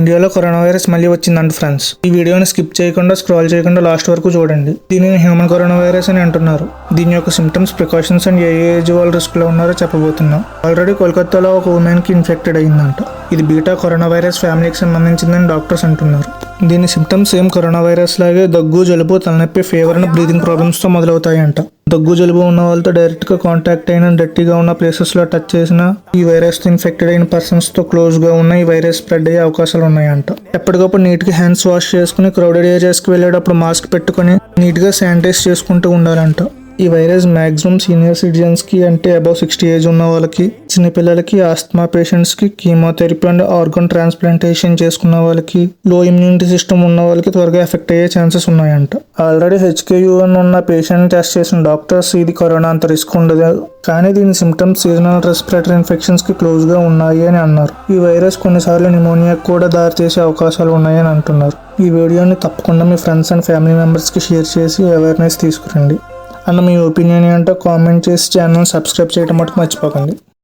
ఇండియాలో corona virus మళ్ళీ వచ్చిందంట ఫ్రెండ్స్. ఈ వీడియోని స్కిప్ చేయకుండా స్క్రాల్ చేయకుండా లాస్ట్ వరకు చూడండి. దీనిని హ్యూమన్ కరోనా వైరస్ అని అంటున్నారు. దీని యొక్క symptoms, precautions and A age వాళ్ళు రిస్క్ లో ఉన్నారో చెప్పబోతున్నాం. ఆల్రెడీ కోల్కతాలో ఒక ఉమెన్ కి ఇన్ఫెక్టెడ్ అయిందంట. ఇది బీటా కరోనా వైరస్ ఫ్యామిలీకి సంబంధించిందని డాక్టర్స్ అంటున్నారు. దీని సిమ్టమ్స్ సేమ్ కరోనా వైరస్ లాగే దగ్గు, జలుబు, తలనొప్పి, ఫీవర్ అండ్ బ్రీతింగ్ ప్రాబ్లమ్స్ తో మొదలవుతాయంట. దగ్గు, జలుబు ఉన్న వాళ్ళతో డైరెక్ట్ గా కాంటాక్ట్ అయిన, డర్టీగా ఉన్న ప్లేసెస్ లో టచ్ చేసిన, ఈ వైరస్ తో ఇన్ఫెక్టెడ్ అయిన పర్సన్స్ తో క్లోజ్ గా ఉన్న ఈ వైరస్ స్ప్రెడ్ అయ్యే అవకాశాలు ఉన్నాయంట. ఎప్పటికప్పుడు నీట్ గా హ్యాండ్స్ వాష్ చేసుకుని, క్రౌడెడ్ ఏరియాస్ కి వెళ్ళేటప్పుడు మాస్క్ పెట్టుకుని నీట్ గా శానిటైజ్ చేసుకుంటూ ఉండాలంట. ఈ వైరస్ మాక్సిమం సీనియర్ సిటిజన్స్ కి, అంటే అబౌవ్ 60 ఏజ్ ఉన్న వాళ్ళకి, చిన్నపిల్లలకి, ఆస్తమా పేషెంట్స్ కి, కీమోథెరపీ అండ్ ఆర్గన్ ట్రాన్స్ప్లాంటేషన్ చేసుకున్న వాళ్ళకి, లో ఇమ్యూనిటీ సిస్టమ్ ఉన్న వాళ్ళకి త్వరగా ఎఫెక్ట్ అయ్యే ఛాన్సెస్ ఉన్నాయంట. ఆల్రెడీ HKU1 ఉన్న పేషెంట్ టెస్ట్ చేసిన డాక్టర్స్ ఇది కరోనా అంత రిస్క్ ఉండదు, కానీ దీని సిమ్టమ్స్ సీజనల్ రెస్పిరేటరీ ఇన్ఫెక్షన్స్ కి క్లోజ్ గా ఉన్నాయి అని అన్నారు. ఈ వైరస్ కొన్నిసార్లు నిమోనియాకు కూడా దారితీసే అవకాశాలు ఉన్నాయని అంటున్నారు. ఈ వీడియోని తప్పకుండా మీ ఫ్రెండ్స్ అండ్ ఫ్యామిలీ మెంబర్స్ కి షేర్ చేసి అవేర్నెస్ తీసుకురండి. అండ్ మీ ఒపీనియన్ ఏంటో కామెంట్ చేసి ఛానల్ సబ్స్క్రైబ్ చేయడం మటుకు మర్చిపోకండి.